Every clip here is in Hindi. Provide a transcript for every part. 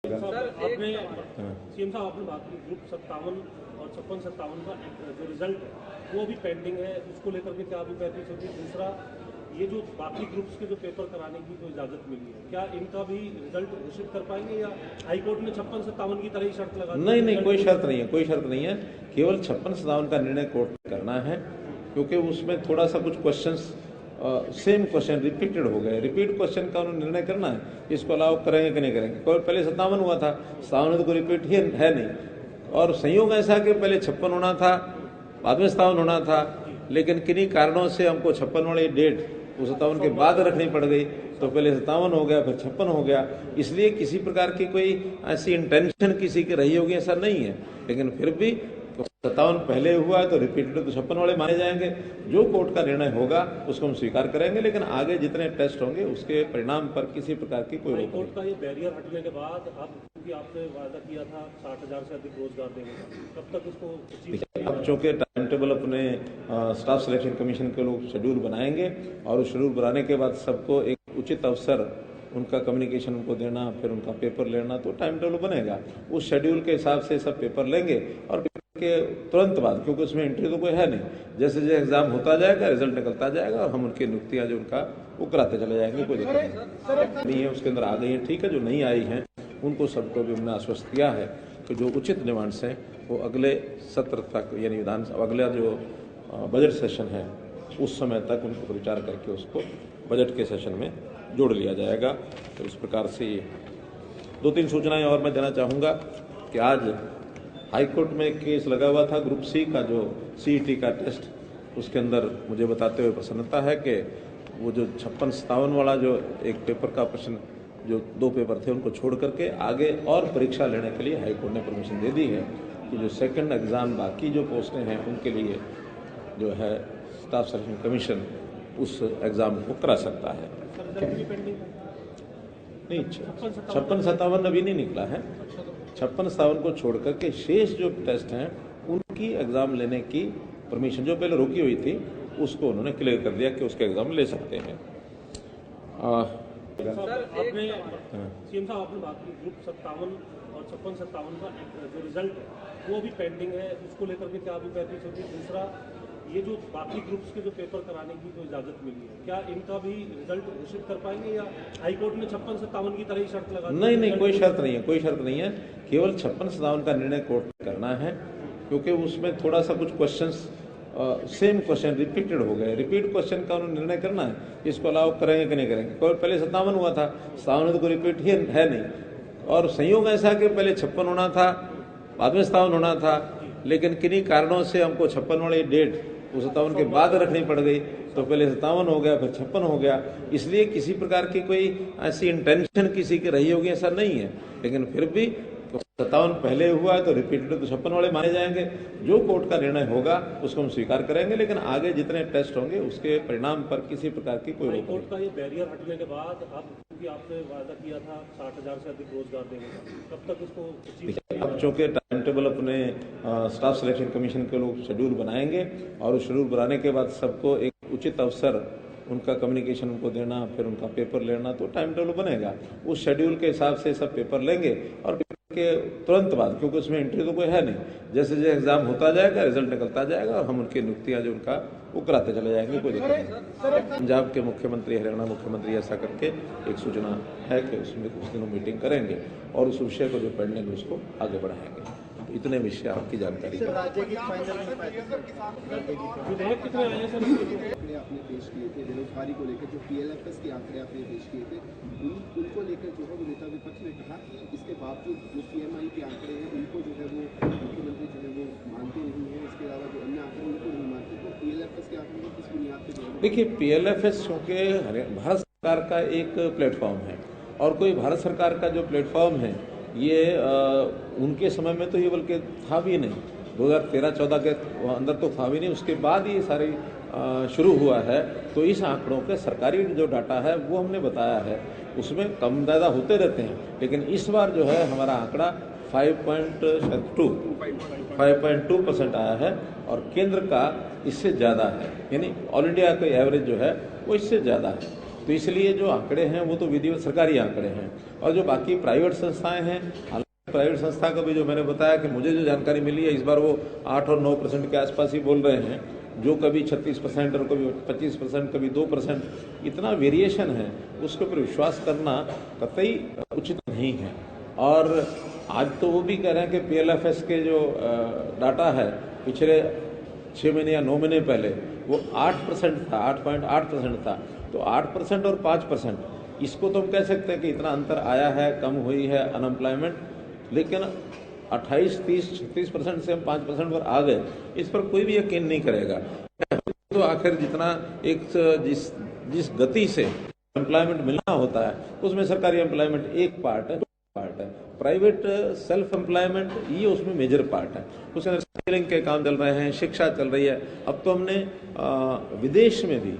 आपने सीएम साहब आपने बात की ग्रुप 57 और 56-57 का जो रिजल्ट है वो अभी पेंडिंग है, उसको लेकर के क्या अभी पैंतीस होगी। दूसरा, ये जो बाकी ग्रुप्स के जो पेपर कराने की जो इजाजत मिली है, क्या इनका भी रिजल्ट घोषित कर पाएंगे या हाईकोर्ट ने 56-57 की तरह ही शर्त लगा दी? नहीं, कोई शर्त नहीं है, कोई शर्त नहीं है। केवल 56-57 का निर्णय कोर्ट ने करना है, क्योंकि उसमें थोड़ा सा कुछ क्वेश्चंस सेम क्वेश्चन रिपीटेड हो गए। रिपीट क्वेश्चन का उन्होंने निर्णय करना है, इसको अलाउ करेंगे कि नहीं करेंगे। पहले 57 हुआ था, 57 तो कोई रिपीट ही है नहीं, और संयोग ऐसा कि पहले 56 होना था, बाद में 57 होना था, लेकिन किन्हीं कारणों से हमको 56 वाली डेट वो 57 के बाद रखनी पड़ गई, तो पहले 57 हो गया, फिर 56 हो गया। इसलिए किसी प्रकार की कोई ऐसी इंटेंशन किसी की रही होगी ऐसा नहीं है, लेकिन फिर भी 57 पहले हुआ है तो रिपीटेड तो 56 वाले माने जाएंगे। जो कोर्ट का निर्णय होगा उसको हम स्वीकार करेंगे, लेकिन आगे जितने टेस्ट होंगे उसके परिणाम पर किसी प्रकार की कोई रोक कोर्ट का ये बैरियर हटने के बाद अब क्योंकि आपने वादा किया था 60,000 से अधिक रोजगार देने का, कब तक इसको नहीं। अब चूंकि टाइम टेबल अपने स्टाफ सिलेक्शन कमीशन के लोग शेड्यूल बनाएंगे, और उस शेड्यूल बनाने के बाद सबको एक उचित अवसर उनका कम्युनिकेशन उनको देना, फिर उनका पेपर लेना, तो टाइम टेबल बनेगा। उस शेड्यूल के हिसाब से सब पेपर लेंगे, और पेपर के तुरंत बाद, क्योंकि उसमें एंट्री तो कोई है नहीं, जैसे जैसे एग्जाम होता जाएगा रिजल्ट निकलता जाएगा, और हम उनकी नियुक्तियां जो उनका वो कराते चले जाएंगे। कोई दिक्कत नहीं है, उसके अंदर आ गई है, ठीक है। जो नहीं आई हैं उनको सबको भी हमने आश्वस्त किया है कि जो उचित डिमांड्स हैं वो अगले सत्र तक, यानी विधानसभा अगला जो बजट सेशन है उस समय तक उनको विचार करके उसको बजट के सेशन में जोड़ लिया जाएगा। तो इस प्रकार से 2-3 सूचनाएं और मैं देना चाहूँगा कि आज हाईकोर्ट में केस लगा हुआ था ग्रुप सी का, जो सीईटी का टेस्ट, उसके अंदर मुझे बताते हुए प्रसन्नता है कि वो जो 56-57 वाला जो एक पेपर का प्रश्न, जो 2 पेपर थे उनको छोड़ करके आगे और परीक्षा लेने के लिए हाईकोर्ट ने परमिशन दे दी है कि जो सेकंड एग्जाम बाकी जो पोस्टें हैं उनके लिए जो है स्टाफ सिलेक्शन कमीशन उस एग्जाम को करा सकता है। नहीं, 56-57 अभी नहीं निकला है। 56-57 को छोड़ करके शेष जो टेस्ट हैं उनकी एग्जाम लेने की परमिशन जो पहले रोकी हुई थी उसको उन्होंने क्लियर कर दिया कि उसके एग्जाम ले सकते हैं। आपने सीएम साहब आपने बात की ग्रुप 57 और 56-57 का जो रिजल्ट है वो अभी पेंडिंग है, उसको लेकर के क्या अभी पैंतीस होगी। दूसरा, ये जो बाकी ग्रुप्स के जो पेपर कराने की जो इजाजत मिली है, क्या इनका भी रिजल्ट घोषित कर पाएंगे या हाईकोर्ट ने 56-57 की तरह ही शर्त लगा दी? नहीं, कोई शर्त नहीं है, कोई शर्त नहीं है। केवल 56-57 का निर्णय कोर्ट ने करना है, क्योंकि उसमें थोड़ा सा कुछ क्वेश्चंस सेम क्वेश्चन रिपीटेड हो गए। रिपीट क्वेश्चन का उन्होंने निर्णय करना है, इसको अलाउ करेंगे कि नहीं करेंगे। पहले 57 हुआ था, 57 तो कोई रिपीट ही है नहीं, और संयोग ऐसा कि पहले 56 होना था, बाद में 57 होना था, लेकिन किन्हीं कारणों से हमको 56 वाली डेट वो 57 के बाद रखनी पड़ गई, तो पहले 57 हो गया, फिर 56 हो गया। इसलिए किसी प्रकार की कोई ऐसी इंटेंशन किसी की रही होगी ऐसा नहीं है, लेकिन फिर भी 57 पहले हुआ है तो रिपीटेड तो 56 वाले माने जाएंगे। जो कोर्ट का निर्णय होगा उसको हम स्वीकार करेंगे, लेकिन आगे जितने टेस्ट होंगे उसके परिणाम पर किसी प्रकार की कोई रोक नहीं। कोर्ट का ये बैरियर हटने के बाद अब क्योंकि आपने वादा किया था 60,000 से अधिक रोजगार देने का, कब तक इसको? अब चूंकि टाइम टेबल अपने स्टाफ सिलेक्शन कमीशन के लोग शेड्यूल बनाएंगे, और उस शेड्यूल बनाने के बाद सबको एक उचित अवसर उनका कम्युनिकेशन उनको देना, फिर उनका पेपर लेना, तो टाइम टेबल बनेगा। उस शेड्यूल के हिसाब से सब पेपर लेंगे, और के तुरंत बाद, क्योंकि उसमें एंट्री तो कोई है नहीं, जैसे जैसे एग्जाम होता जाएगा रिजल्ट निकलता जाएगा, और हम उनकी नियुक्तियां जो उनका वो कराते चले जाएंगे। कोई दिक्कत नहीं। पंजाब के मुख्यमंत्री, हरियाणा मुख्यमंत्री ऐसा करके एक सूचना है कि उसमें कुछ दिनों मीटिंग करेंगे, और उस विषय को जो पेंडिंग उसको आगे बढ़ाएंगे। इतने विषय आपकी जानकारी आपने पेश किए थे बेरोजगारी को लेकर, जो PLFS के आंकड़े आपने पेश किए थे उनको लेकर जो है वो नेता विपक्ष ने कहा, इसके बावजूद जो CMI के आंकड़े हैं उनको जो है वो मुख्यमंत्री जो है वो मानते नहीं है, इसके अलावा जो अन्य आंकड़े उनको नहीं मानते, तो PLFS के आंकड़े किस बुनियाद पर? देखिए, PLFS क्योंकि भारत सरकार का एक प्लेटफॉर्म है, और कोई भारत सरकार का जो प्लेटफॉर्म है ये उनके समय में तो ये बल्कि था भी नहीं, 2013-14 के अंदर तो था भी नहीं, उसके बाद ये सारी शुरू हुआ है। तो इस आंकड़ों के सरकारी जो डाटा है वो हमने बताया है, उसमें कम ज़्यादा होते रहते हैं, लेकिन इस बार जो है हमारा आंकड़ा 5.2% आया है, और केंद्र का इससे ज़्यादा है, यानी ऑल इंडिया का एवरेज जो है वो इससे ज़्यादा है। तो इसलिए जो आंकड़े हैं वो तो विधिवत सरकारी आंकड़े हैं, और जो बाकी प्राइवेट संस्थाएं हैं, प्राइवेट संस्था का भी जो मैंने बताया कि मुझे जो जानकारी मिली है, इस बार वो 8 और 9% के आसपास ही बोल रहे हैं, जो कभी 36% और कभी 25%, कभी 2%, इतना वेरिएशन है, उसके ऊपर विश्वास करना कतई उचित नहीं है। और आज तो वो भी कह रहे हैं कि PLFS के जो डाटा है पिछले 6 महीने या 9 महीने पहले वो 8% था, 8.8% था। तो 8% और 5%, इसको तो हम कह सकते हैं कि इतना अंतर आया है, कम हुई है अनएम्प्लॉयमेंट, लेकिन 28, 30, 36% से हम 5% पर आ गए, इस पर कोई भी यकीन नहीं करेगा। तो आखिर जितना एक जिस गति से एम्प्लॉयमेंट मिलना होता है, उसमें सरकारी एम्प्लॉयमेंट एक पार्ट है, प्राइवेट सेल्फ एम्प्लॉयमेंट ये उसमें मेजर पार्ट है। उसके अंदर स्किलिंग के काम चल रहे हैं, शिक्षा चल रही है। अब तो हमने विदेश में भी,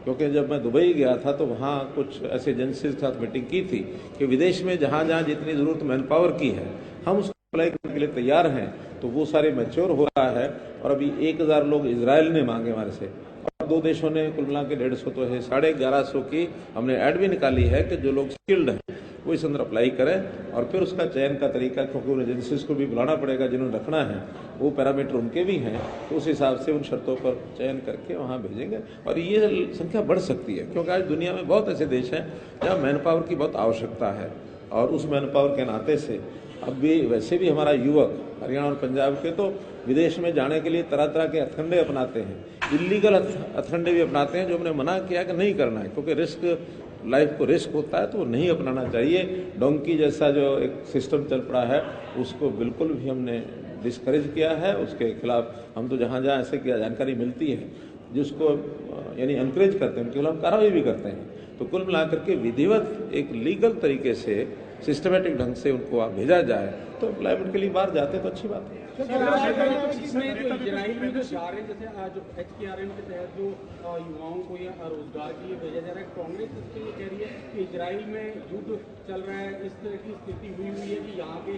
क्योंकि जब मैं दुबई गया था तो वहाँ कुछ ऐसे एजेंसीज के साथ मीटिंग की थी कि विदेश में जहाँ जहाँ जितनी ज़रूरत मैन पावर की है, हम उसको अप्लाई करने के लिए तैयार हैं। तो वो सारे मैच्योर हो रहा है, और अभी 1000 लोग इजराइल ने मांगे हमारे से, और 2 देशों ने कुल मिला के 150 तो है, 1150 की हमने ऐड भी निकाली है कि जो लोग स्किल्ड हैं वो इस अंदर अप्लाई करें। और फिर उसका चयन का तरीका, क्योंकि उन एजेंसीज को भी बुलाना पड़ेगा जिन्होंने रखना है, वो पैरामीटर उनके भी हैं, तो उस हिसाब से उन शर्तों पर चयन करके वहाँ भेजेंगे। और ये संख्या बढ़ सकती है, क्योंकि आज दुनिया में बहुत ऐसे देश हैं जहाँ मैन पावर की बहुत आवश्यकता है, और उस मैन पावर के नाते से अब भी वैसे भी हमारा युवक हरियाणा और पंजाब के तो विदेश में जाने के लिए तरह तरह के हथकंडे अपनाते हैं, इलीगल हथकंडे भी अपनाते हैं, जो हमने मना किया कि नहीं करना है, क्योंकि रिस्क, लाइफ को रिस्क होता है, तो वो नहीं अपनाना चाहिए। डोंकी जैसा जो एक सिस्टम चल पड़ा है, उसको बिल्कुल भी हमने डिस्करेज किया है। उसके खिलाफ हम तो जहाँ जहाँ ऐसे की जानकारी मिलती है जिसको यानी एनकरेज करते हैं, उनके खिलाफ कार्रवाई भी करते हैं। तो कुल मिलाकर के विधिवत एक लीगल तरीके से, सिस्टमेटिक ढंग से उनको वहाँ भेजा जाए, तो एम्प्लॉयमेंट के लिए बाहर जाते तो अच्छी बात है। इजराइल में जो जा रहे हैं, जैसे आज HKRM के तहत जो युवाओं को या रोजगार के लिए भेजा जा रहा है, कांग्रेस इसके लिए कह रही है कि इजराइल में युद्ध चल रहा है, इस तरह की स्थिति हुई है कि यहाँ के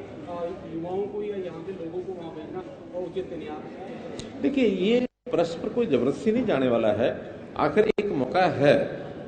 युवाओं को या यहाँ के लोगों को वहाँ भेजना उचित नहीं है। देखिए, ये परस्पर कोई जबरदस्ती नहीं जाने वाला है, आखिर एक मौका है,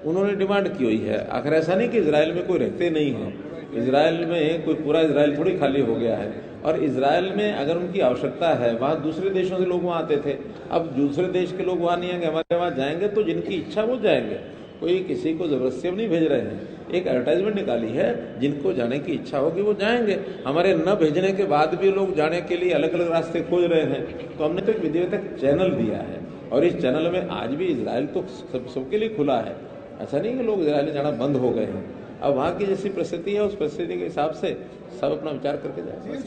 उन्होंने डिमांड की हुई है। आखिर ऐसा नहीं कि इजराइल में कोई रहते नहीं है, इजराइल में कोई पूरा इजराइल थोड़ी खाली हो गया है। और इजराइल में अगर उनकी आवश्यकता है, वहाँ दूसरे देशों से लोग वहाँ आते थे, अब दूसरे देश के लोग वहाँ नहीं आएंगे, हमारे वहाँ जाएंगे, तो जिनकी इच्छा वो जाएंगे, कोई किसी को जबरदस्ती हम नहीं भेज रहे हैं। एक एडवर्टाइजमेंट निकाली है, जिनको जाने की इच्छा होगी वो जाएंगे। हमारे न भेजने के बाद भी लोग जाने के लिए अलग अलग रास्ते खोज रहे हैं, तो हमने तो एक विधिवत चैनल दिया है, और इस चैनल में आज भी इजराइल तो सबके लिए खुला है। ऐसा नहीं कि लोग इजराइल जाना बंद हो गए हैं। अब वहाँ की जैसी परिस्थिति है, उस परिस्थिति के हिसाब से सब अपना विचार करके जाएंगे।